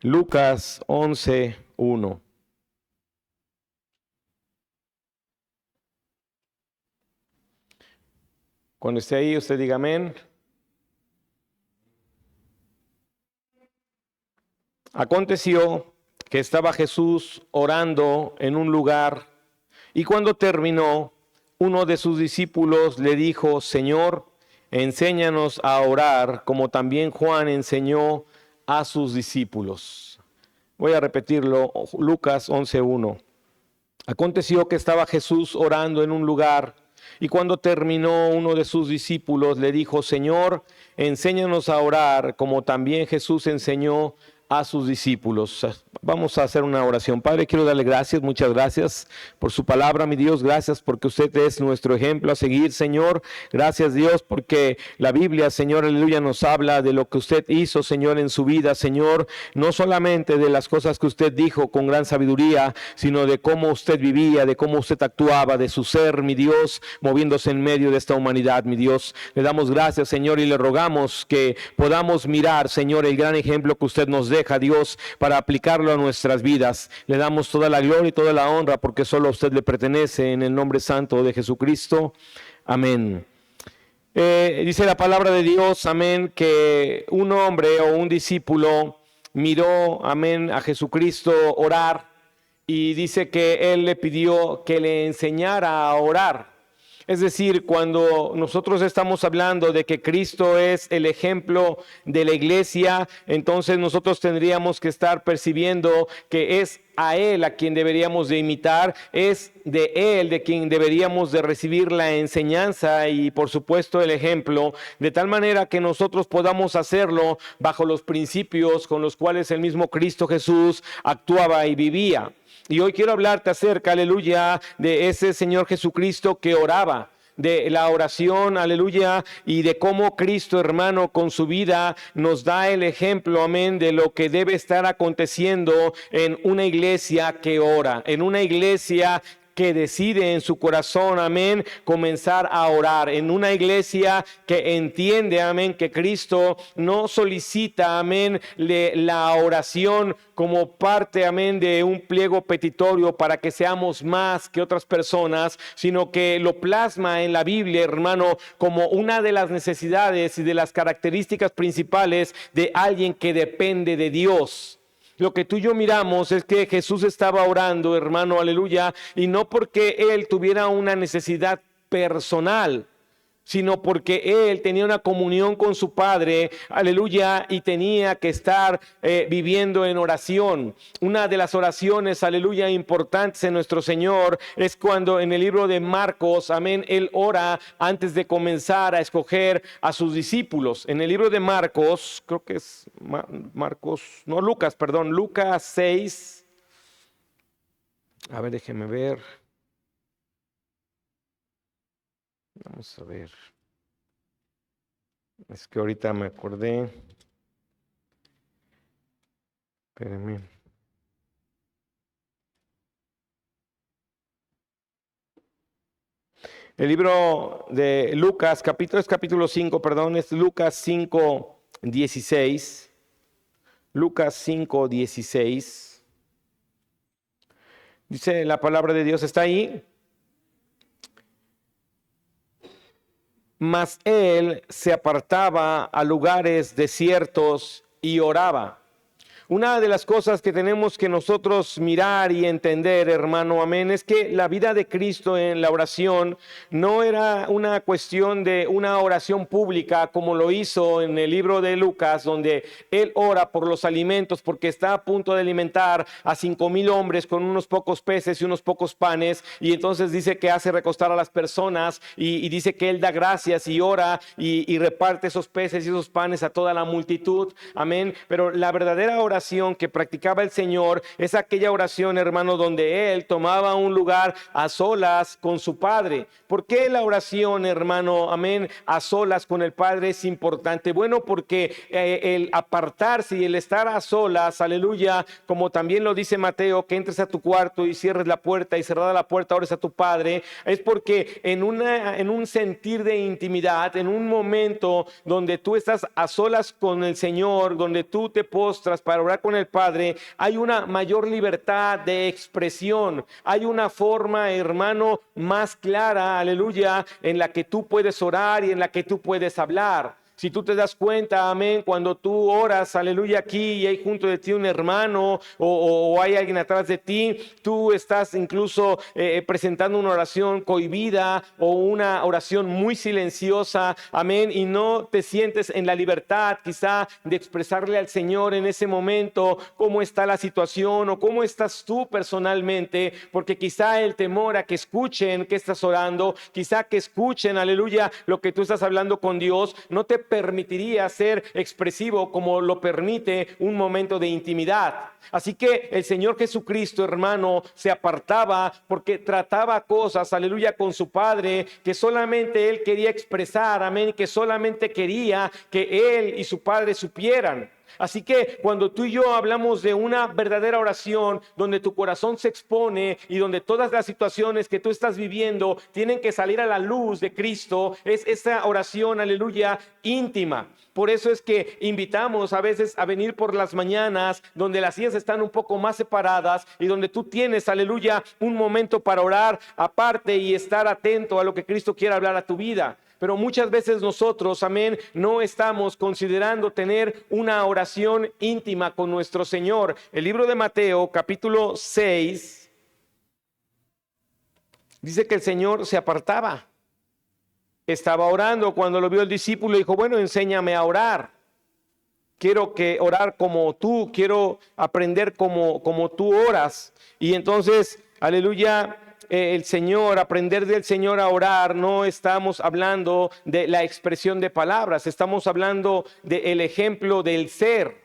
Lucas 11:1. Cuando esté ahí, usted diga amén. Aconteció que estaba Jesús orando en un lugar, y cuando terminó, uno de sus discípulos le dijo: Señor, enséñanos a orar, como también Juan enseñó a sus discípulos. Voy a repetirlo, Lucas 11:1. Aconteció que estaba Jesús orando en un lugar, y cuando terminó, uno de sus discípulos le dijo: Señor, enséñanos a orar, como también Jesús enseñó a sus discípulos. Vamos a hacer una oración. Padre, quiero darle gracias, muchas gracias por su palabra, mi Dios. Gracias porque usted es nuestro ejemplo a seguir, Señor. Gracias, Dios, porque la Biblia, Señor, aleluya, nos habla de lo que usted hizo, Señor, en su vida, Señor. No solamente de las cosas que usted dijo con gran sabiduría, sino de cómo usted vivía, de cómo usted actuaba, de su ser, mi Dios, moviéndose en medio de esta humanidad, mi Dios. Le damos gracias, Señor, y le rogamos que podamos mirar, Señor, el gran ejemplo que usted nos deja, Dios, para aplicarlo a nuestras vidas. Le damos toda la gloria y toda la honra, porque solo a usted le pertenece, en el nombre santo de Jesucristo. Amén. Dice la palabra de Dios, amén, que un hombre o un discípulo miró, amén, a Jesucristo orar, y dice que él le pidió que le enseñara a orar. Es decir, cuando nosotros estamos hablando de que Cristo es el ejemplo de la iglesia, entonces nosotros tendríamos que estar percibiendo que es a Él a quien deberíamos de imitar, es de Él de quien deberíamos de recibir la enseñanza y por supuesto el ejemplo, de tal manera que nosotros podamos hacerlo bajo los principios con los cuales el mismo Cristo Jesús actuaba y vivía. Y hoy quiero hablarte acerca, aleluya, de ese Señor Jesucristo que oraba, de la oración, aleluya, y de cómo Cristo, hermano, con su vida nos da el ejemplo, amén, de lo que debe estar aconteciendo en una iglesia que ora, en una iglesia que decide en su corazón, amén, comenzar a orar, en una iglesia que entiende, amén, que Cristo no solicita, amén, la oración como parte, amén, de un pliego petitorio para que seamos más que otras personas, sino que lo plasma en la Biblia, hermano, como una de las necesidades y de las características principales de alguien que depende de Dios. Lo que tú y yo miramos es que Jesús estaba orando, hermano, aleluya, y no porque él tuviera una necesidad personal, sino porque él tenía una comunión con su Padre, aleluya, y tenía que estar viviendo en oración. Una de las oraciones, aleluya, importantes en nuestro Señor es cuando en el libro de Marcos, amén, él ora antes de comenzar a escoger a sus discípulos. En el libro de Marcos, creo que es Lucas 6. A ver, déjeme ver. Vamos a ver. Es que ahorita me acordé. Espérenme. El libro de Lucas, capítulo 5, perdón, es Lucas 5:16. Lucas 5:16. Dice la palabra de Dios, ¿está ahí? Mas él se apartaba a lugares desiertos y oraba. Una de las cosas que tenemos que nosotros mirar y entender, hermano, amén, es que la vida de Cristo en la oración no era una cuestión de una oración pública como lo hizo en el libro de Lucas, donde él ora por los alimentos porque está a punto de alimentar a 5,000 hombres con unos pocos peces y unos pocos panes, y entonces dice que hace recostar a las personas y dice que él da gracias y ora y reparte esos peces y esos panes a toda la multitud, amén. Pero la verdadera oración que practicaba el Señor es aquella oración, hermano, donde él tomaba un lugar a solas con su Padre. ¿Por qué la oración, hermano, amén, a solas con el Padre es importante? Bueno, porque el apartarse y el estar a solas, aleluya, como también lo dice Mateo, que entres a tu cuarto y cierres la puerta, y cerrada la puerta ores a tu Padre, es porque en un sentir de intimidad, en un momento donde tú estás a solas con el Señor, donde tú te postras para orar orar con el Padre, hay una mayor libertad de expresión. Hay una forma, hermano, más clara, aleluya, en la que tú puedes orar y en la que tú puedes hablar. Si tú te das cuenta, amén, cuando tú oras, aleluya, aquí y hay junto de ti un hermano o hay alguien atrás de ti, tú estás incluso presentando una oración cohibida o una oración muy silenciosa, amén, y no te sientes en la libertad quizá de expresarle al Señor en ese momento cómo está la situación o cómo estás tú personalmente, porque quizá el temor a que escuchen que estás orando, quizá que escuchen, aleluya, lo que tú estás hablando con Dios, no te permitiría ser expresivo como lo permite un momento de intimidad. Así que el Señor Jesucristo, hermano, se apartaba porque trataba cosas, aleluya, con su Padre, que solamente Él quería expresar, amén, que solamente quería que Él y su Padre supieran. Así que cuando tú y yo hablamos de una verdadera oración donde tu corazón se expone y donde todas las situaciones que tú estás viviendo tienen que salir a la luz de Cristo, es esa oración, aleluya, íntima. Por eso es que invitamos a veces a venir por las mañanas donde las sillas están un poco más separadas y donde tú tienes, aleluya, un momento para orar aparte y estar atento a lo que Cristo quiere hablar a tu vida. Pero muchas veces nosotros, amén, no estamos considerando tener una oración íntima con nuestro Señor. El libro de Mateo, capítulo 6, dice que el Señor se apartaba. Estaba orando cuando lo vio el discípulo y dijo, bueno, enséñame a orar. Quiero orar como tú, quiero aprender como tú oras. Y entonces, aleluya, el Señor, aprender del Señor a orar, no estamos hablando de la expresión de palabras, estamos hablando del ejemplo del ser,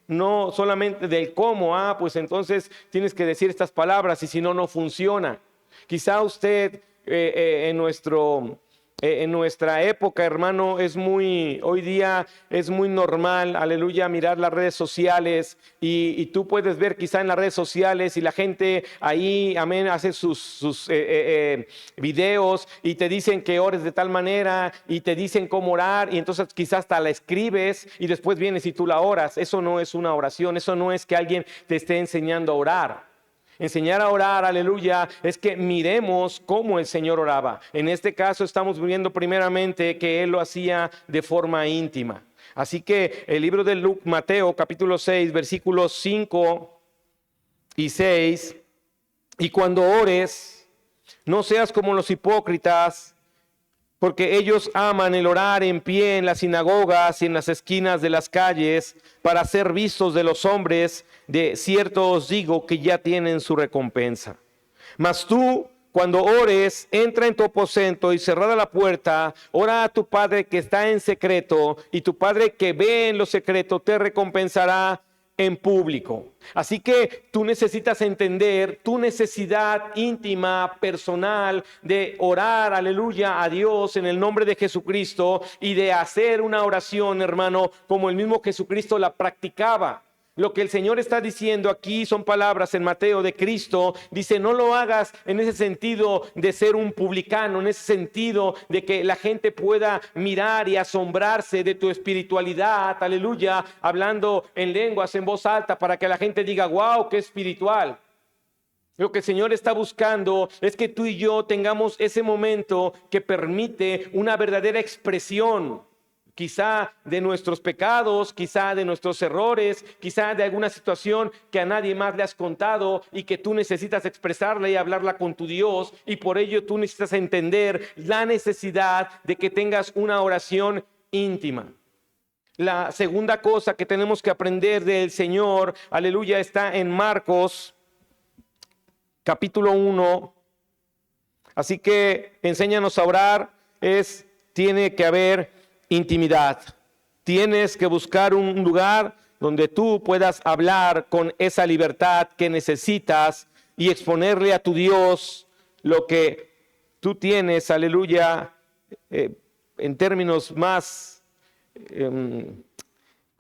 no solamente del cómo. Pues entonces tienes que decir estas palabras y si no, no funciona. Quizá usted en nuestra época, hermano, hoy día es muy normal, aleluya, mirar las redes sociales y tú puedes ver quizá en las redes sociales y la gente ahí, amén, hace sus videos y te dicen que ores de tal manera y te dicen cómo orar y entonces quizás hasta la escribes y después vienes y tú la oras. Eso no es una oración, eso no es que alguien te esté enseñando a orar. Enseñar a orar, aleluya, es que miremos cómo el Señor oraba. En este caso estamos viendo primeramente que Él lo hacía de forma íntima. Así que el libro de Mateo, capítulo 6, versículos 5 y 6, y cuando ores, no seas como los hipócritas, porque ellos aman el orar en pie en las sinagogas y en las esquinas de las calles para ser vistos de los hombres. De cierto os digo que ya tienen su recompensa. Mas tú, cuando ores, entra en tu aposento y cerrada la puerta, ora a tu Padre que está en secreto, y tu Padre que ve en lo secreto te recompensará en público. Así que tú necesitas entender tu necesidad íntima, personal, de orar, aleluya, a Dios en el nombre de Jesucristo y de hacer una oración, hermano, como el mismo Jesucristo la practicaba. Lo que el Señor está diciendo aquí son palabras en Mateo de Cristo. Dice, no lo hagas en ese sentido de ser un publicano, en ese sentido de que la gente pueda mirar y asombrarse de tu espiritualidad, aleluya, hablando en lenguas en voz alta para que la gente diga, wow, qué espiritual. Lo que el Señor está buscando es que tú y yo tengamos ese momento que permite una verdadera expresión. Quizá de nuestros pecados, quizá de nuestros errores, quizá de alguna situación que a nadie más le has contado y que tú necesitas expresarla y hablarla con tu Dios, y por ello tú necesitas entender la necesidad de que tengas una oración íntima. La segunda cosa que tenemos que aprender del Señor, aleluya, está en Marcos capítulo 1. Así que enséñanos a orar, tiene que haber intimidad. Tienes que buscar un lugar donde tú puedas hablar con esa libertad que necesitas y exponerle a tu Dios lo que tú tienes, aleluya, en términos más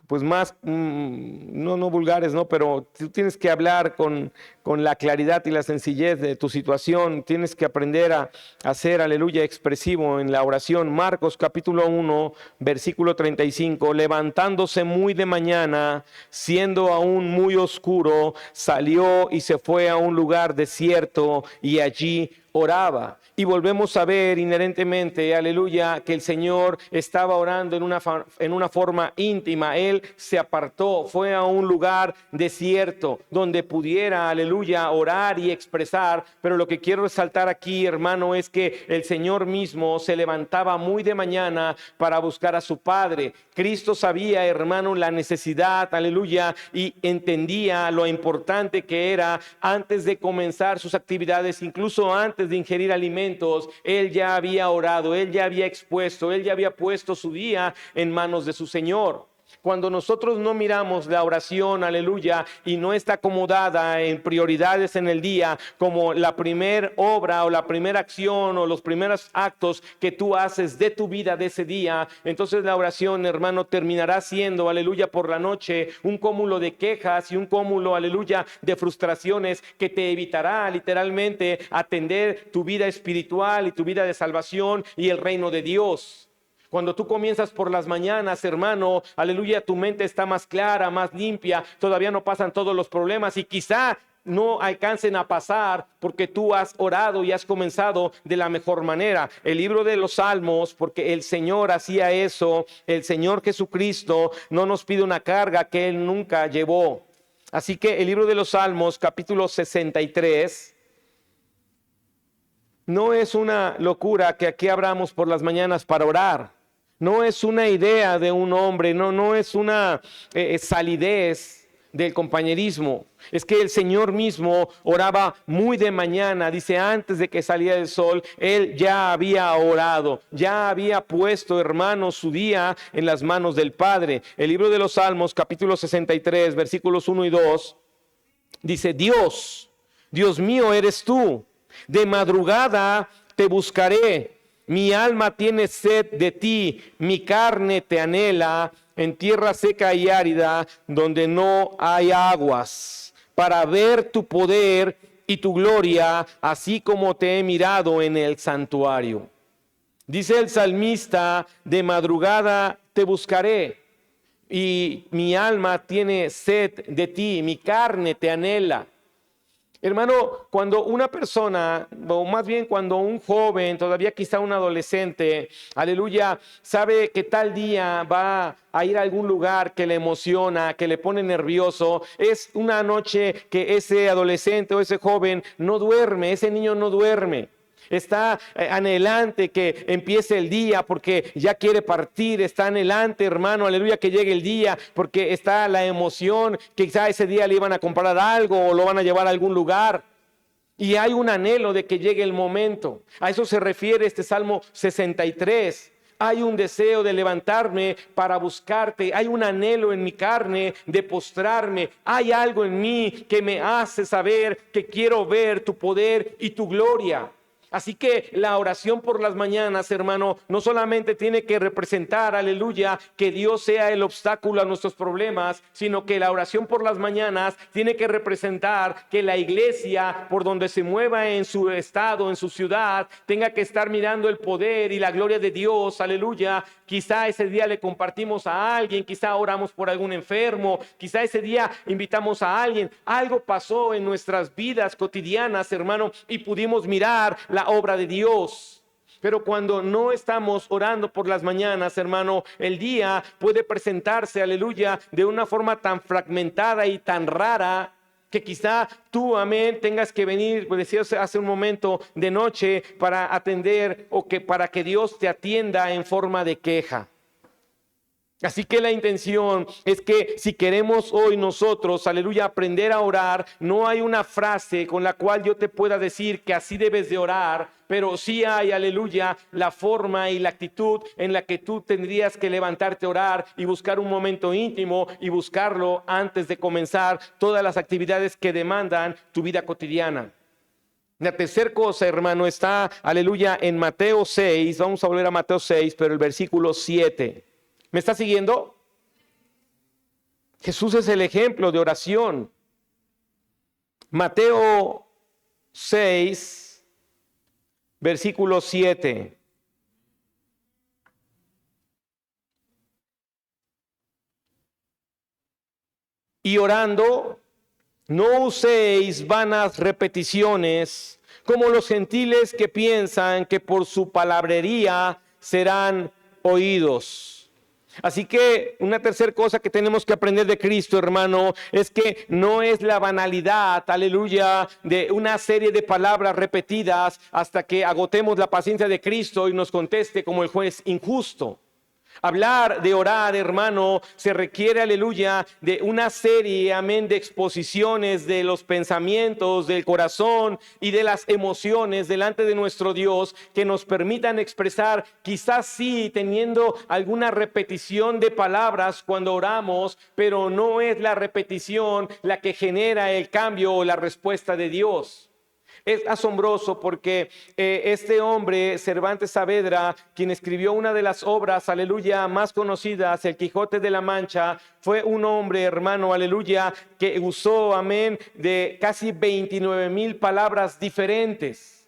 pues más, no vulgares, ¿no? Pero tú tienes que hablar con la claridad y la sencillez de tu situación. Tienes que aprender a ser, aleluya, expresivo en la oración. Marcos capítulo 1, versículo 35. Levantándose muy de mañana, siendo aún muy oscuro, salió y se fue a un lugar desierto y allí oraba. Y volvemos a ver inherentemente, aleluya, que el Señor estaba orando en una forma íntima. Él se apartó, fue a un lugar desierto donde pudiera, aleluya, orar y expresar. Pero lo que quiero resaltar aquí, hermano, es que el Señor mismo se levantaba muy de mañana para buscar a su Padre. Cristo sabía, hermano, la necesidad, aleluya, y entendía lo importante que era antes de comenzar sus actividades, incluso antes de ingerir alimentos. Él ya había orado, él ya había expuesto, él ya había puesto su día en manos de su Señor. Cuando nosotros no miramos la oración, aleluya, y no está acomodada en prioridades en el día, como la primera obra o la primera acción o los primeros actos que tú haces de tu vida de ese día, entonces la oración, hermano, terminará siendo, aleluya, por la noche, un cúmulo de quejas y un cúmulo, aleluya, de frustraciones que te evitará literalmente atender tu vida espiritual y tu vida de salvación y el reino de Dios. Cuando tú comienzas por las mañanas, hermano, aleluya, tu mente está más clara, más limpia, todavía no pasan todos los problemas y quizá no alcancen a pasar porque tú has orado y has comenzado de la mejor manera. El libro de los Salmos, porque el Señor hacía eso, el Señor Jesucristo no nos pide una carga que Él nunca llevó. Así que el libro de los Salmos, capítulo 63, no es una locura que aquí abramos por las mañanas para orar. No es una idea de un hombre, no es una salidez del compañerismo. Es que el Señor mismo oraba muy de mañana, dice, antes de que saliera el sol, Él ya había orado, ya había puesto, hermano, su día en las manos del Padre. El libro de los Salmos, capítulo 63, versículos 1 y 2, dice, Dios mío eres tú, de madrugada te buscaré. Mi alma tiene sed de ti, mi carne te anhela en tierra seca y árida, donde no hay aguas, para ver tu poder y tu gloria, así como te he mirado en el santuario. Dice el salmista, de madrugada te buscaré, y mi alma tiene sed de ti, mi carne te anhela. Hermano, cuando una persona, o más bien cuando un joven, todavía quizá un adolescente, aleluya, sabe que tal día va a ir a algún lugar que le emociona, que le pone nervioso, es una noche que ese adolescente o ese joven no duerme, ese niño no duerme. Está anhelante que empiece el día porque ya quiere partir, está anhelante, hermano, aleluya, que llegue el día porque está la emoción, que quizá ese día le iban a comprar algo o lo van a llevar a algún lugar. Y hay un anhelo de que llegue el momento. A eso se refiere este Salmo 63. Hay un deseo de levantarme para buscarte. Hay un anhelo en mi carne de postrarme. Hay algo en mí que me hace saber que quiero ver tu poder y tu gloria. Así que la oración por las mañanas, hermano, no solamente tiene que representar, aleluya, que Dios sea el obstáculo a nuestros problemas, sino que la oración por las mañanas tiene que representar que la iglesia, por donde se mueva en su estado, en su ciudad, tenga que estar mirando el poder y la gloria de Dios, aleluya. Quizá ese día le compartimos a alguien, quizá oramos por algún enfermo, quizá ese día invitamos a alguien. Algo pasó en nuestras vidas cotidianas, hermano, y pudimos mirar la obra de Dios. Pero cuando no estamos orando por las mañanas, hermano, el día puede presentarse, aleluya, de una forma tan fragmentada y tan rara que quizá tú, amén, tengas que venir, pues decías hace un momento, de noche para atender o que para que Dios te atienda en forma de queja. Así que la intención es que si queremos hoy nosotros, aleluya, aprender a orar, no hay una frase con la cual yo te pueda decir que así debes de orar, pero sí hay, aleluya, la forma y la actitud en la que tú tendrías que levantarte a orar y buscar un momento íntimo y buscarlo antes de comenzar todas las actividades que demandan tu vida cotidiana. La tercera cosa, hermano, está, aleluya, en Mateo 6, vamos a volver a Mateo 6, pero el versículo 7. ¿Me está siguiendo? Jesús es el ejemplo de oración. Mateo 6, versículo 7. Y orando, no uséis vanas repeticiones como los gentiles que piensan que por su palabrería serán oídos. Así que una tercera cosa que tenemos que aprender de Cristo, hermano, es que no es la banalidad, aleluya, de una serie de palabras repetidas hasta que agotemos la paciencia de Cristo y nos conteste como el juez injusto. Hablar de orar, hermano, se requiere, aleluya, de una serie, amén, de exposiciones de los pensamientos, del corazón y de las emociones delante de nuestro Dios que nos permitan expresar, quizás sí, teniendo alguna repetición de palabras cuando oramos, pero no es la repetición la que genera el cambio o la respuesta de Dios. Es asombroso porque este hombre, Cervantes Saavedra, quien escribió una de las obras, aleluya, más conocidas, El Quijote de la Mancha, fue un hombre, hermano, aleluya, que usó, amén, de casi 29,000 palabras diferentes.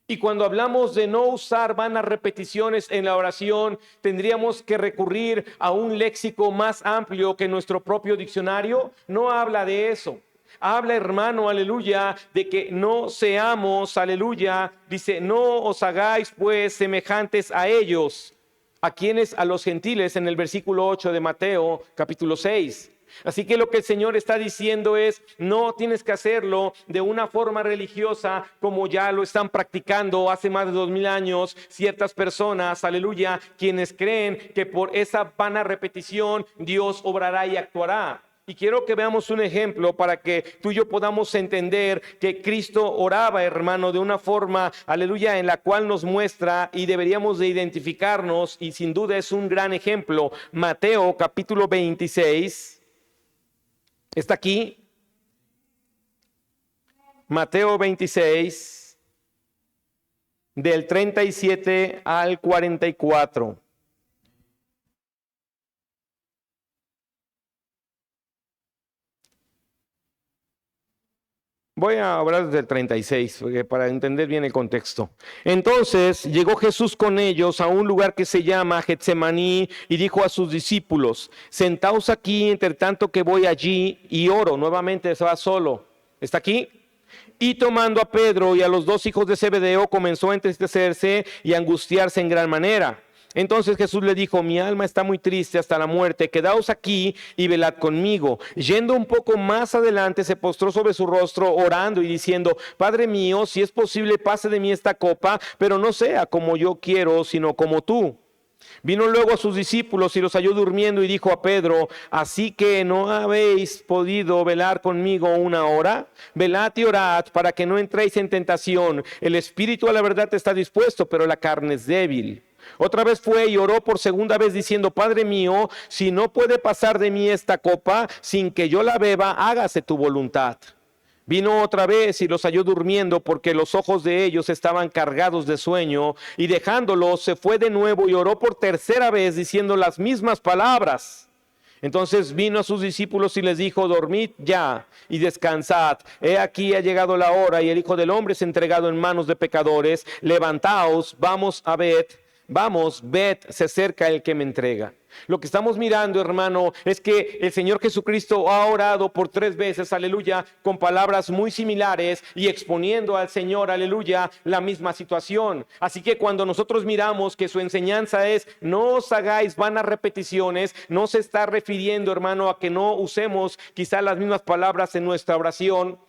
Y cuando hablamos de no usar vanas repeticiones en la oración, tendríamos que recurrir a un léxico más amplio que nuestro propio diccionario. No habla de eso. Habla, hermano, aleluya, de que no seamos, aleluya, dice, no os hagáis pues semejantes a ellos. ¿A quienes? A los gentiles, en el versículo 8 de Mateo, capítulo 6. Así que lo que el Señor está diciendo es, no tienes que hacerlo de una forma religiosa como ya lo están practicando hace más de 2000 años ciertas personas, aleluya, quienes creen que por esa vana repetición Dios obrará y actuará. Y quiero que veamos un ejemplo para que tú y yo podamos entender que Cristo oraba, hermano, de una forma, aleluya, en la cual nos muestra y deberíamos de identificarnos, y sin duda es un gran ejemplo. Mateo capítulo 26, ¿está aquí? Mateo 26, del 37 al 44. Voy a hablar desde el 36 para entender bien el contexto. Entonces llegó Jesús con ellos a un lugar que se llama Getsemaní y dijo a sus discípulos, sentaos aquí entre tanto que voy allí y oro. Nuevamente se va solo. ¿Está aquí? Y tomando a Pedro y a los dos hijos de Zebedeo comenzó a entristecerse y a angustiarse en gran manera. Entonces Jesús le dijo, mi alma está muy triste hasta la muerte, quedaos aquí y velad conmigo. Yendo un poco más adelante se postró sobre su rostro orando y diciendo, Padre mío, si es posible pase de mí esta copa, pero no sea como yo quiero, sino como tú. Vino luego a sus discípulos y los halló durmiendo y dijo a Pedro, así que no habéis podido velar conmigo una hora, velad y orad para que no entréis en tentación. El espíritu a la verdad está dispuesto, pero la carne es débil. Otra vez fue y oró por segunda vez diciendo, Padre mío, si no puede pasar de mí esta copa sin que yo la beba, hágase tu voluntad. Vino otra vez y los halló durmiendo porque los ojos de ellos estaban cargados de sueño, y dejándolos se fue de nuevo y oró por tercera vez diciendo las mismas palabras. Entonces vino a sus discípulos y les dijo, dormid ya y descansad. He aquí ha llegado la hora y el Hijo del Hombre es entregado en manos de pecadores. Levantaos, vamos a Vamos, ved, se acerca el que me entrega. Lo que estamos mirando, hermano, es que el Señor Jesucristo ha orado por 3 veces, aleluya, con palabras muy similares y exponiendo al Señor, aleluya, la misma situación. Así que cuando nosotros miramos que su enseñanza es, no os hagáis vanas repeticiones, no se está refiriendo, hermano, a que no usemos quizás las mismas palabras en nuestra oración,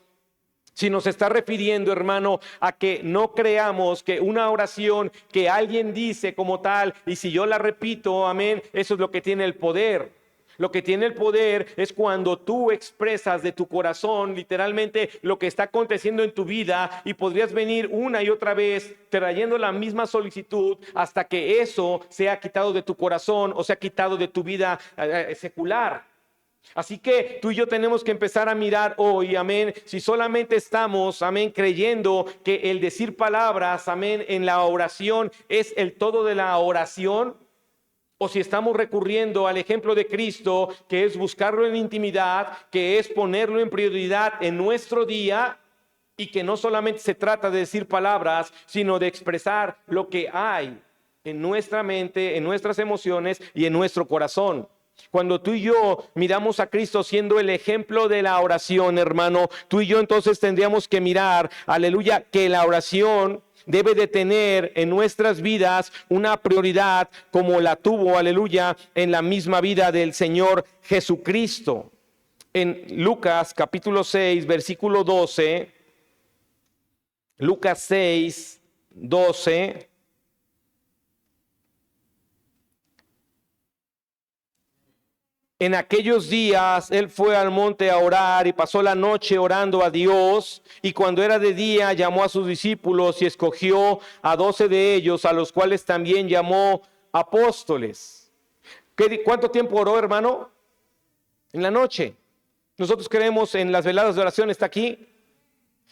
si nos está refiriendo, hermano, a que no creamos que una oración que alguien dice como tal, y si yo la repito, amén, eso es lo que tiene el poder. Lo que tiene el poder es cuando tú expresas de tu corazón literalmente lo que está aconteciendo en tu vida, y podrías venir una y otra vez trayendo la misma solicitud hasta que eso sea quitado de tu corazón o sea quitado de tu vida secular. Así que tú y yo tenemos que empezar a mirar hoy, amén, si solamente estamos, amén, creyendo que el decir palabras, amén, en la oración es el todo de la oración, o si estamos recurriendo al ejemplo de Cristo, que es buscarlo en intimidad, que es ponerlo en prioridad en nuestro día, y que no solamente se trata de decir palabras, sino de expresar lo que hay en nuestra mente, en nuestras emociones y en nuestro corazón. Cuando tú y yo miramos a Cristo siendo el ejemplo de la oración, hermano, tú y yo entonces tendríamos que mirar, aleluya, que la oración debe de tener en nuestras vidas una prioridad como la tuvo, aleluya, en la misma vida del Señor Jesucristo. En Lucas capítulo 6, versículo 12, Lucas 6, 12. En aquellos días él fue al monte a orar y pasó la noche orando a Dios, y cuando era de día llamó a sus discípulos y escogió a 12 de ellos, a los cuales también llamó apóstoles. ¿Cuánto tiempo oró, hermano? En la noche. Nosotros creemos en las veladas de oración, ¿está aquí?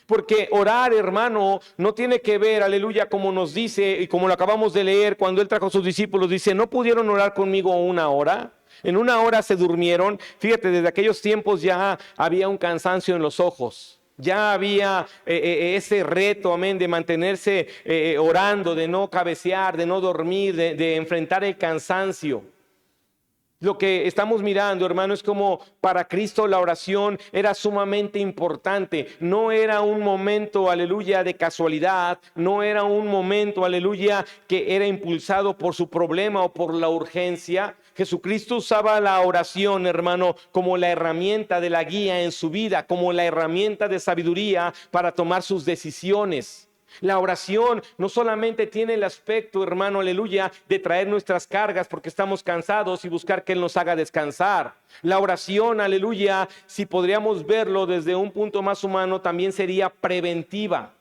Porque orar, hermano, no tiene que ver, aleluya, como nos dice y como lo acabamos de leer cuando él trajo a sus discípulos, dice, ¿no pudieron orar conmigo una hora? En una hora se durmieron. Fíjate, desde aquellos tiempos ya había un cansancio en los ojos. Ya había ese reto, amén, de mantenerse orando, de no cabecear, de no dormir, de enfrentar el cansancio. Lo que estamos mirando, hermano, es como para Cristo la oración era sumamente importante. No era un momento, aleluya, de casualidad. No era un momento, aleluya, que era impulsado por su problema o por la urgencia. Jesucristo usaba la oración, hermano, como la herramienta de la guía en su vida, como la herramienta de sabiduría para tomar sus decisiones. La oración no solamente tiene el aspecto, hermano, aleluya, de traer nuestras cargas porque estamos cansados y buscar que Él nos haga descansar. La oración, aleluya, si podríamos verlo desde un punto más humano, también sería preventiva.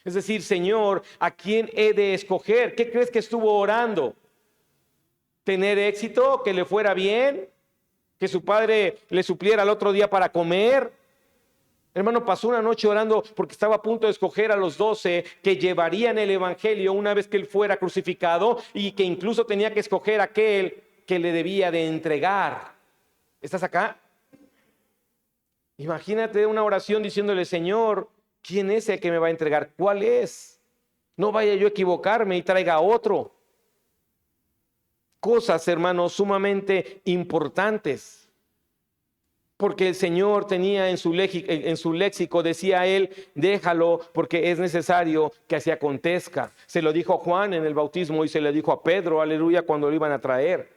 Es decir, Señor, ¿a quién he de escoger? ¿Qué crees que estuvo orando? ¿Tener éxito? ¿Que le fuera bien? ¿Que su padre le supliera al otro día para comer? Hermano, pasó una noche orando porque estaba a punto de escoger a los 12 que llevarían el evangelio una vez que él fuera crucificado, y que incluso tenía que escoger a aquel que le debía de entregar. ¿Estás acá? Imagínate una oración diciéndole, Señor, ¿quién es el que me va a entregar? ¿Cuál es? No vaya yo a equivocarme y traiga a otro. Cosas, hermanos, sumamente importantes. Porque el Señor tenía en su léxico, decía él, déjalo porque es necesario que así acontezca. Se lo dijo a Juan en el bautismo y se le dijo a Pedro, aleluya, cuando lo iban a traer.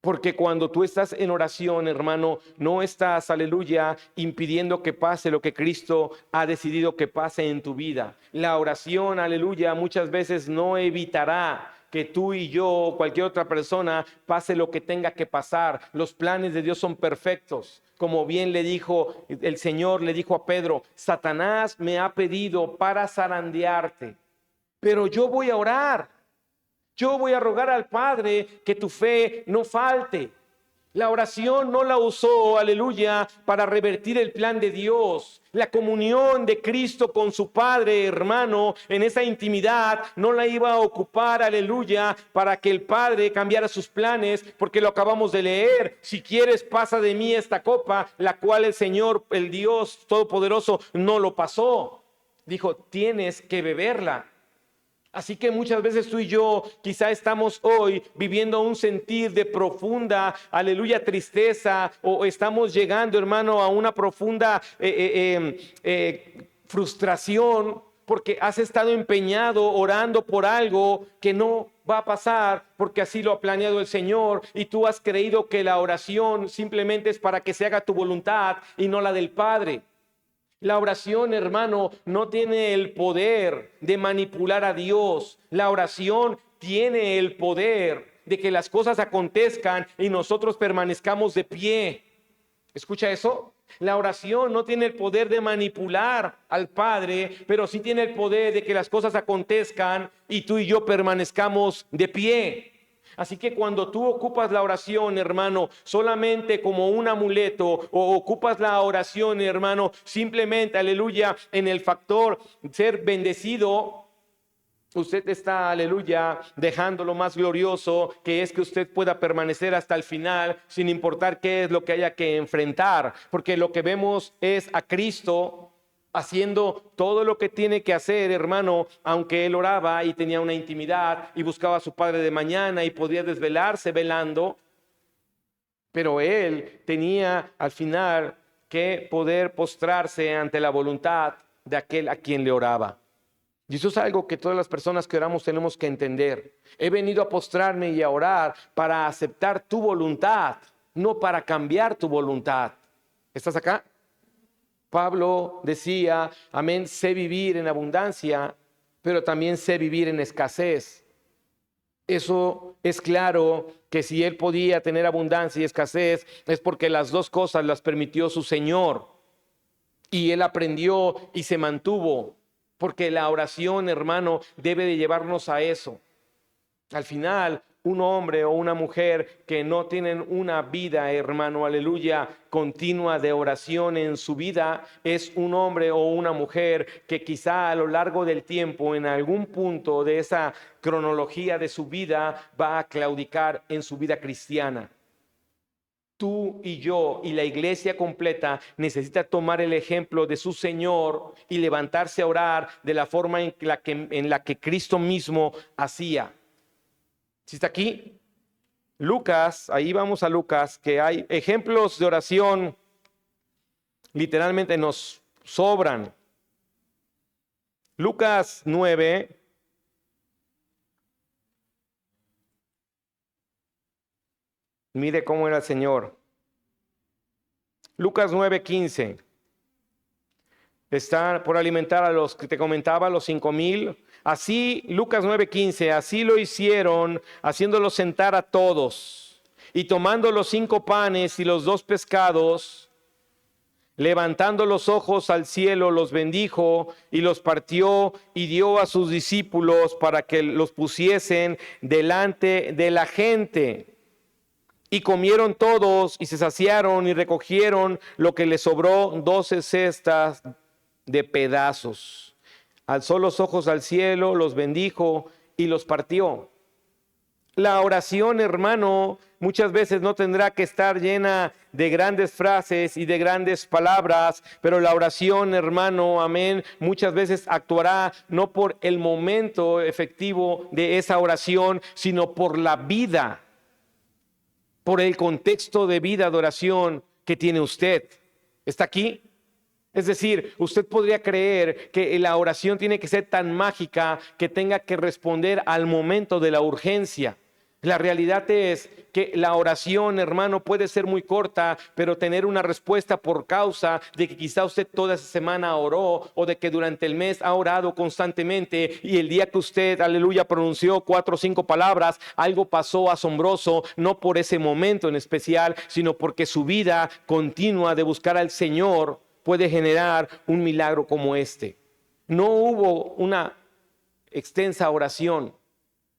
Porque cuando tú estás en oración, hermano, no estás, aleluya, impidiendo que pase lo que Cristo ha decidido que pase en tu vida. La oración, aleluya, muchas veces no evitará que tú y yo o cualquier otra persona pase lo que tenga que pasar. Los planes de Dios son perfectos. Como bien le dijo el Señor, le dijo a Pedro, Satanás me ha pedido para zarandearte, pero yo voy a orar. Yo voy a rogar al Padre que tu fe no falte. La oración no la usó, aleluya, para revertir el plan de Dios. La comunión de Cristo con su Padre, hermano, en esa intimidad, no la iba a ocupar, aleluya, para que el Padre cambiara sus planes, porque lo acabamos de leer. Si quieres, pasa de mí esta copa, la cual el Señor, el Dios Todopoderoso, no lo pasó. Dijo, tienes que beberla. Así que muchas veces tú y yo quizá estamos hoy viviendo un sentir de profunda, aleluya, tristeza, o estamos llegando, hermano, a una profunda frustración porque has estado empeñado orando por algo que no va a pasar porque así lo ha planeado el Señor, y tú has creído que la oración simplemente es para que se haga tu voluntad y no la del Padre. La oración, hermano, no tiene el poder de manipular a Dios. La oración tiene el poder de que las cosas acontezcan y nosotros permanezcamos de pie. ¿Escucha eso? La oración no tiene el poder de manipular al Padre, pero sí tiene el poder de que las cosas acontezcan y tú y yo permanezcamos de pie. Así que cuando tú ocupas la oración, hermano, solamente como un amuleto, o ocupas la oración, hermano, simplemente, aleluya, en el factor ser bendecido, Usted está, aleluya, dejando lo más glorioso, que es que usted pueda permanecer hasta el final, sin importar qué es lo que haya que enfrentar, porque lo que vemos es a Cristo haciendo todo lo que tiene que hacer, hermano, aunque él oraba y tenía una intimidad y buscaba a su Padre de mañana y podía desvelarse velando, pero él tenía al final que poder postrarse ante la voluntad de aquel a quien le oraba. Y eso es algo que todas las personas que oramos tenemos que entender. He venido a postrarme y a orar para aceptar tu voluntad, no para cambiar tu voluntad. ¿Estás acá? Pablo decía, amén, sé vivir en abundancia, pero también sé vivir en escasez. Eso es claro que si él podía tener abundancia y escasez, es porque las dos cosas las permitió su Señor. Y él aprendió y se mantuvo. Porque la oración, hermano, debe de llevarnos a eso. Al final, un hombre o una mujer que no tienen una vida, hermano, aleluya, continua de oración en su vida, es un hombre o una mujer que quizá a lo largo del tiempo, en algún punto de esa cronología de su vida, va a claudicar en su vida cristiana. Tú y yo y la iglesia completa necesita tomar el ejemplo de su Señor y levantarse a orar de la forma en la que Cristo mismo hacía. ¿Sí está aquí? Lucas, ahí vamos a Lucas, que hay ejemplos de oración, literalmente nos sobran. Lucas 9. Mire cómo era el Señor. Lucas 9:15. Está por alimentar a los que te comentaba, los 5,000. Así, Lucas 9:15, así lo hicieron, haciéndolos sentar a todos. Y tomando los 5 panes y los 2 pescados, levantando los ojos al cielo, los bendijo y los partió y dio a sus discípulos para que los pusiesen delante de la gente. Y comieron todos y se saciaron y recogieron lo que les sobró, 12 cestas de pedazos. Alzó los ojos al cielo, los bendijo y los partió. La oración, hermano, muchas veces no tendrá que estar llena de grandes frases y de grandes palabras, pero la oración, hermano, amén, muchas veces actuará no por el momento efectivo de esa oración, sino por la vida, por el contexto de vida de oración que tiene usted. ¿Está aquí? Es decir, usted podría creer que la oración tiene que ser tan mágica que tenga que responder al momento de la urgencia. La realidad es que la oración, hermano, puede ser muy corta, pero tener una respuesta por causa de que quizá usted toda esa semana oró o de que durante el mes ha orado constantemente y el día que usted, aleluya, pronunció 4 o 5 palabras, algo pasó asombroso, no por ese momento en especial, sino porque su vida continua de buscar al Señor puede generar un milagro como este. No hubo una extensa oración.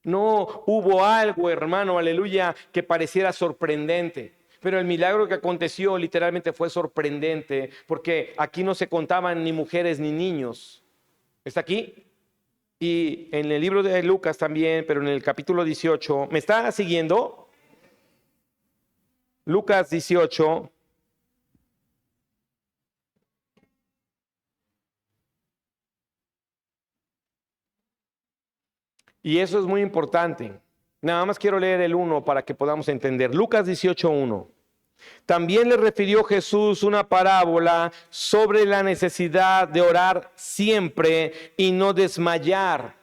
No hubo algo, hermano, aleluya, que pareciera sorprendente. Pero el milagro que aconteció literalmente fue sorprendente, porque aquí no se contaban ni mujeres ni niños. ¿Está aquí? Y en el libro de Lucas también, pero en el capítulo 18. ¿Me está siguiendo? Lucas 18. Y eso es muy importante. Nada más quiero leer el 1 para que podamos entender. Lucas 18:1. También le refirió Jesús una parábola sobre la necesidad de orar siempre y no desmayar.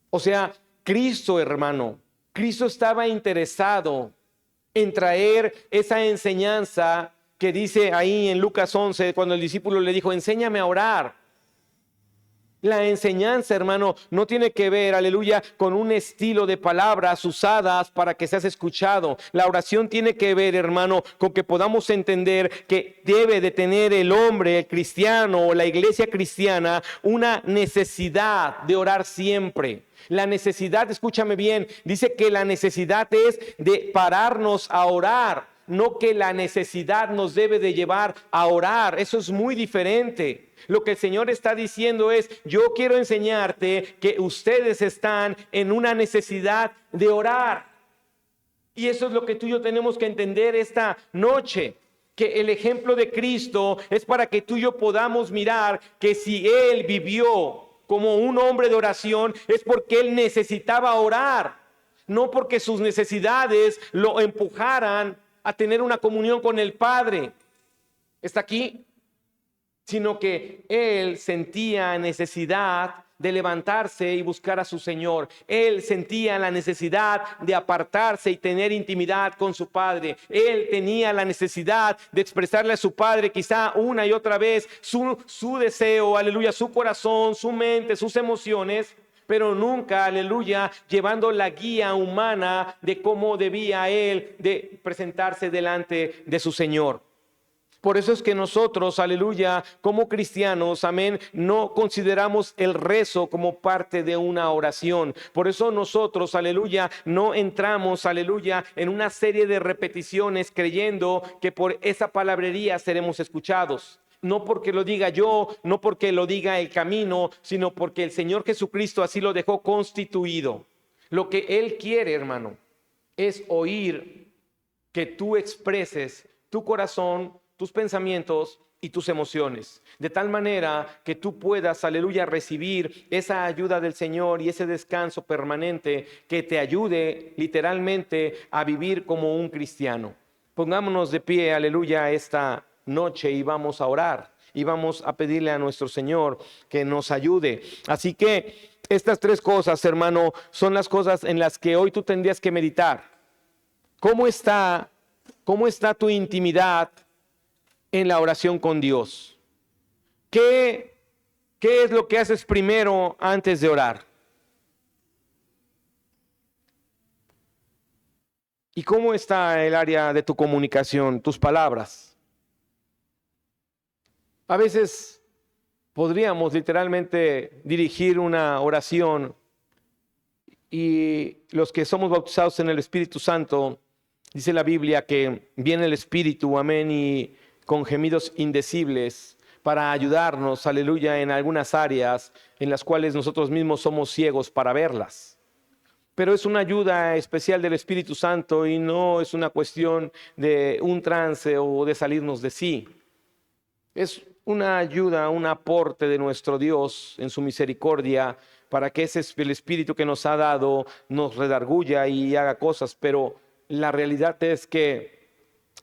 O sea, Cristo, hermano, Cristo estaba interesado en traer esa enseñanza que dice ahí en Lucas 11, cuando el discípulo le dijo, enséñame a orar. La enseñanza, hermano, no tiene que ver, aleluya, con un estilo de palabras usadas para que seas escuchado. La oración tiene que ver, hermano, con que podamos entender que debe de tener el hombre, el cristiano o la iglesia cristiana una necesidad de orar siempre. La necesidad, escúchame bien, dice que la necesidad es de pararnos a orar. no que la necesidad nos debe de llevar a orar. Eso es muy diferente. Lo que el Señor está diciendo es, yo quiero enseñarte que ustedes están en una necesidad de orar. Y eso es lo que tú y yo tenemos que entender esta noche. Que el ejemplo de Cristo es para que tú y yo podamos mirar que si Él vivió como un hombre de oración es porque Él necesitaba orar, no porque sus necesidades lo empujaran a tener una comunión con el Padre. ¿Está aquí? Sino que Él sentía necesidad de levantarse y buscar a su Señor. Él sentía la necesidad de apartarse y tener intimidad con su Padre. Él tenía la necesidad de expresarle a su Padre quizá una y otra vez su deseo, aleluya, su corazón, su mente, sus emociones, pero nunca, aleluya, llevando la guía humana de cómo debía Él de presentarse delante de su Señor. Por eso es que nosotros, aleluya, como cristianos, amén, no consideramos el rezo como parte de una oración. Por eso nosotros, aleluya, no entramos, aleluya, en una serie de repeticiones creyendo que por esa palabrería seremos escuchados. No porque lo diga yo, no porque lo diga el camino, sino porque el Señor Jesucristo así lo dejó constituido. Lo que Él quiere, hermano, es oír que tú expreses tu corazón, tus pensamientos y tus emociones, de tal manera que tú puedas, aleluya, recibir esa ayuda del Señor y ese descanso permanente que te ayude literalmente a vivir como un cristiano. Pongámonos de pie, aleluya, esta noche y vamos a orar y vamos a pedirle a nuestro Señor que nos ayude. Así que estas tres cosas, hermano, son las cosas en las que hoy tú tendrías que meditar. ¿Cómo está tu intimidad en la oración con Dios? ¿Qué es lo que haces primero antes de orar? ¿Y cómo está el área de tu comunicación, tus palabras? A veces podríamos literalmente dirigir una oración y los que somos bautizados en el Espíritu Santo, dice la Biblia que viene el Espíritu, amén, y con gemidos indecibles para ayudarnos, aleluya, en algunas áreas en las cuales nosotros mismos somos ciegos para verlas. Pero es una ayuda especial del Espíritu Santo y no es una cuestión de un trance o de salirnos de sí. Es una ayuda, un aporte de nuestro Dios en su misericordia para que el Espíritu que nos ha dado nos redarguya y haga cosas, pero la realidad es que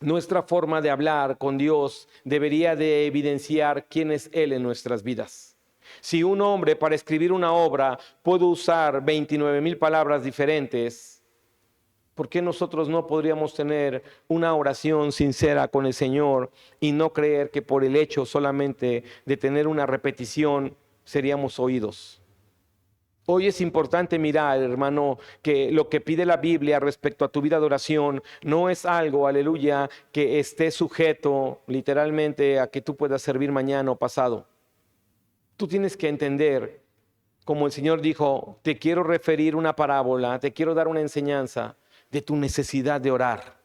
nuestra forma de hablar con Dios debería de evidenciar quién es Él en nuestras vidas. Si un hombre para escribir una obra puede usar 29,000 palabras diferentes, ¿por qué nosotros no podríamos tener una oración sincera con el Señor y no creer que por el hecho solamente de tener una repetición seríamos oídos? Hoy es importante mirar, hermano, que lo que pide la Biblia respecto a tu vida de oración no es algo, aleluya, que esté sujeto literalmente a que tú puedas servir mañana o pasado. Tú tienes que entender, como el Señor dijo, te quiero referir una parábola, te quiero dar una enseñanza de tu necesidad de orar.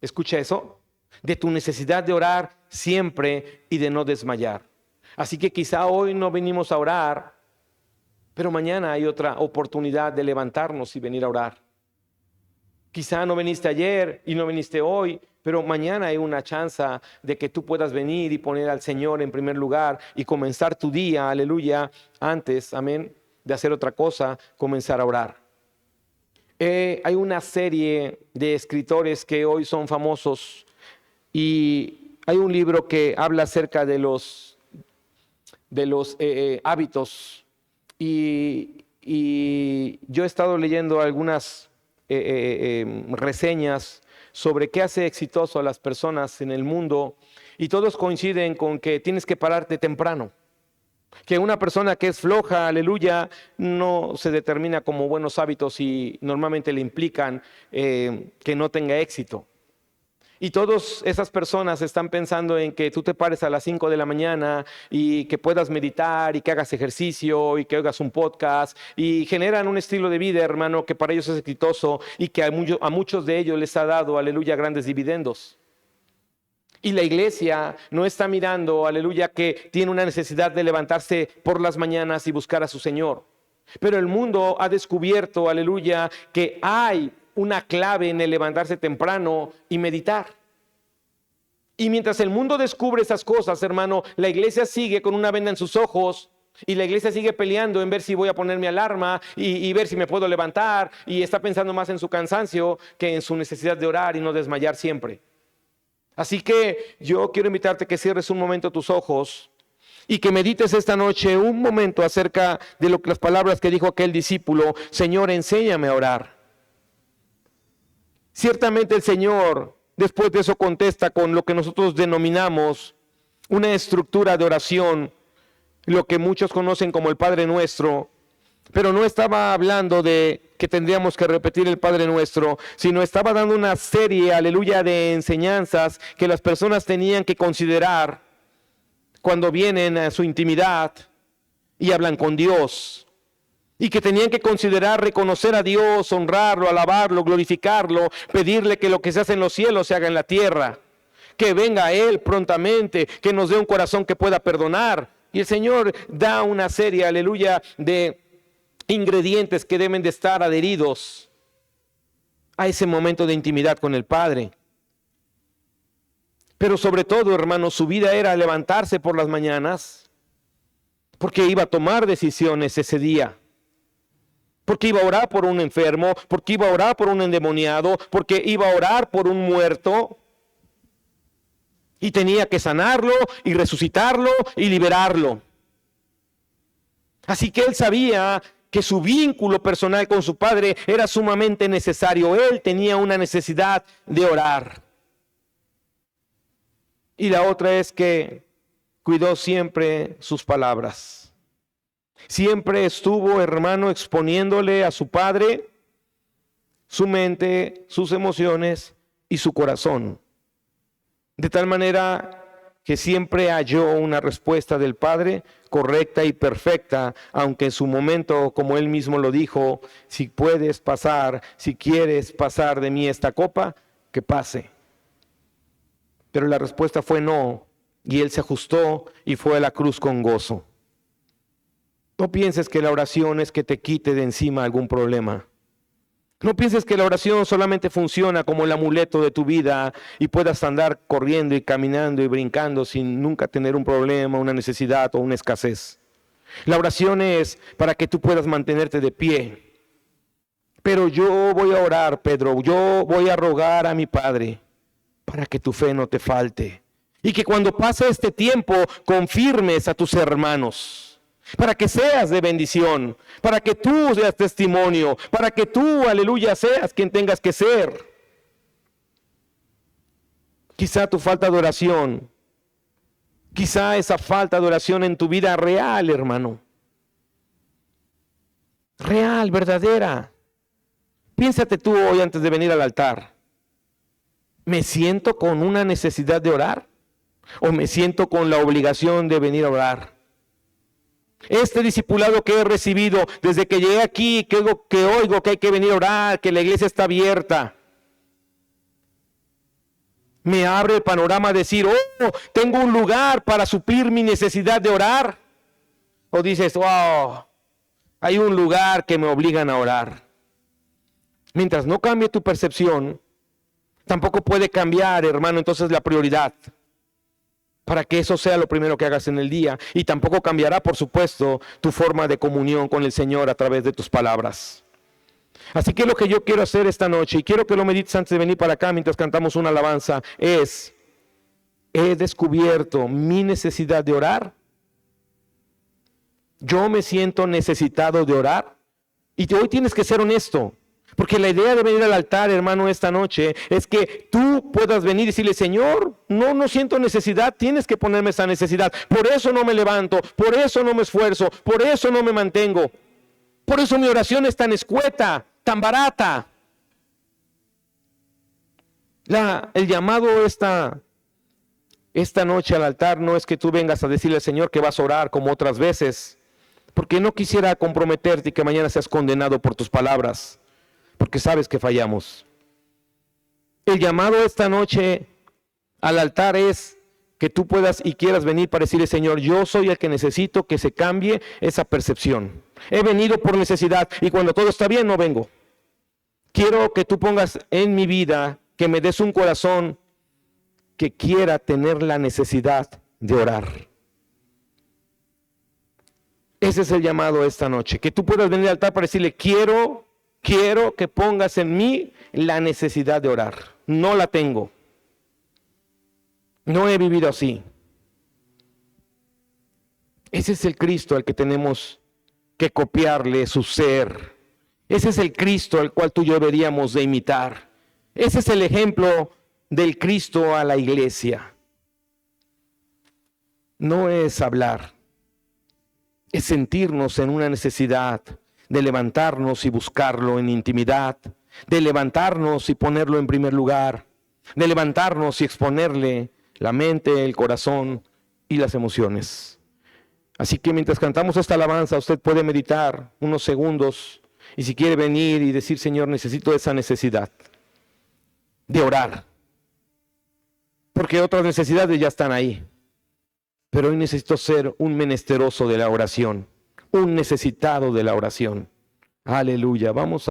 ¿Escucha eso? De tu necesidad de orar siempre y de no desmayar. Así que quizá hoy no venimos a orar, pero mañana hay otra oportunidad de levantarnos y venir a orar. Quizá no viniste ayer y no viniste hoy, pero mañana hay una chance de que tú puedas venir y poner al Señor en primer lugar y comenzar tu día, aleluya, antes, amén, de hacer otra cosa, comenzar a orar. Hay una serie de escritores que hoy son famosos y hay un libro que habla acerca de los hábitos. Y yo he estado leyendo algunas reseñas sobre qué hace exitoso a las personas en el mundo y todos coinciden con que tienes que pararte temprano. Que una persona que es floja, aleluya, no se determina como buenos hábitos y normalmente le implican que no tenga éxito. Y todas esas personas están pensando en que tú te pares a las 5 de la mañana y que puedas meditar y que hagas ejercicio y que oigas un podcast y generan un estilo de vida, hermano, que para ellos es exitoso y que a muchos de ellos les ha dado, aleluya, grandes dividendos. Y la iglesia no está mirando, aleluya, que tiene una necesidad de levantarse por las mañanas y buscar a su Señor. Pero el mundo ha descubierto, aleluya, que hay una clave en el levantarse temprano y meditar. Y mientras el mundo descubre esas cosas, hermano, la iglesia sigue con una venda en sus ojos y la iglesia sigue peleando en ver si voy a poner mi alarma y ver si me puedo levantar, y está pensando más en su cansancio que en su necesidad de orar y no desmayar siempre. Así que yo quiero invitarte que cierres un momento tus ojos y que medites esta noche un momento acerca de las palabras que dijo aquel discípulo: Señor, enséñame a orar. Ciertamente el Señor después de eso contesta con lo que nosotros denominamos una estructura de oración, lo que muchos conocen como el Padre Nuestro, pero no estaba hablando de que tendríamos que repetir el Padre Nuestro, sino estaba dando una serie, aleluya, de enseñanzas que las personas tenían que considerar cuando vienen a su intimidad y hablan con Dios. Y que tenían que considerar reconocer a Dios, honrarlo, alabarlo, glorificarlo, pedirle que lo que se hace en los cielos se haga en la tierra. Que venga a Él prontamente, que nos dé un corazón que pueda perdonar. Y el Señor da una serie, aleluya, de ingredientes que deben de estar adheridos a ese momento de intimidad con el Padre. Pero sobre todo, hermanos, su vida era levantarse por las mañanas, porque iba a tomar decisiones ese día. Porque iba a orar por un enfermo, porque iba a orar por un endemoniado, porque iba a orar por un muerto. Y tenía que sanarlo y resucitarlo y liberarlo. Así que él sabía que su vínculo personal con su Padre era sumamente necesario. Él tenía una necesidad de orar. Y la otra es que cuidó siempre sus palabras. Siempre estuvo, hermano, exponiéndole a su Padre su mente, sus emociones y su corazón. De tal manera que siempre halló una respuesta del Padre correcta y perfecta, aunque en su momento, como él mismo lo dijo, si puedes pasar, si quieres pasar de mí esta copa, que pase. Pero la respuesta fue no, y él se ajustó y fue a la cruz con gozo. No pienses que la oración es que te quite de encima algún problema. No pienses que la oración solamente funciona como el amuleto de tu vida y puedas andar corriendo y caminando y brincando sin nunca tener un problema, una necesidad o una escasez. La oración es para que tú puedas mantenerte de pie. Pero yo voy a orar, Pedro, yo voy a rogar a mi Padre para que tu fe no te falte. Y que cuando pase este tiempo confirmes a tus hermanos. Para que seas de bendición, para que tú seas testimonio, para que tú, aleluya, seas quien tengas que ser. Quizá tu falta de oración, quizá esa falta de oración en tu vida real, hermano. Real, verdadera. Piénsate tú hoy antes de venir al altar. ¿Me siento con una necesidad de orar? ¿O me siento con la obligación de venir a orar? Este discipulado que he recibido desde que llegué aquí, que oigo que hay que venir a orar, que la iglesia está abierta, me abre el panorama a decir, oh, tengo un lugar para suplir mi necesidad de orar. O dices, wow, hay un lugar que me obligan a orar. Mientras no cambie tu percepción, tampoco puede cambiar, hermano, entonces la prioridad. Para que eso sea lo primero que hagas en el día. Y tampoco cambiará, por supuesto, tu forma de comunión con el Señor a través de tus palabras. Así que lo que yo quiero hacer esta noche, y quiero que lo medites antes de venir para acá mientras cantamos una alabanza, es, he descubierto mi necesidad de orar. Yo me siento necesitado de orar. Y hoy tienes que ser honesto. Porque la idea de venir al altar, hermano, esta noche es que tú puedas venir y decirle, Señor, no siento necesidad, tienes que ponerme esa necesidad. Por eso no me levanto, por eso no me esfuerzo, por eso no me mantengo. Por eso mi oración es tan escueta, tan barata. El llamado esta noche al altar no es que tú vengas a decirle al Señor que vas a orar como otras veces, porque no quisiera comprometerte y que mañana seas condenado por tus palabras, porque sabes que fallamos. El llamado esta noche al altar es que tú puedas y quieras venir para decirle, Señor, yo soy el que necesito que se cambie esa percepción. He venido por necesidad y cuando todo está bien no vengo. Quiero que tú pongas en mi vida, que me des un corazón que quiera tener la necesidad de orar. Ese es el llamado esta noche, que tú puedas venir al altar para decirle, quiero que pongas en mí la necesidad de orar. No la tengo. No he vivido así. Ese es el Cristo al que tenemos que copiarle su ser. Ese es el Cristo al cual tú y yo deberíamos de imitar. Ese es el ejemplo del Cristo a la iglesia. No es hablar, es sentirnos en una necesidad de levantarnos y buscarlo en intimidad, de levantarnos y ponerlo en primer lugar, de levantarnos y exponerle la mente, el corazón y las emociones. Así que mientras cantamos esta alabanza, usted puede meditar unos segundos y si quiere venir y decir, Señor, necesito esa necesidad de orar, porque otras necesidades ya están ahí. Pero hoy necesito ser un menesteroso de la oración, un necesitado de la oración. Aleluya, vamos a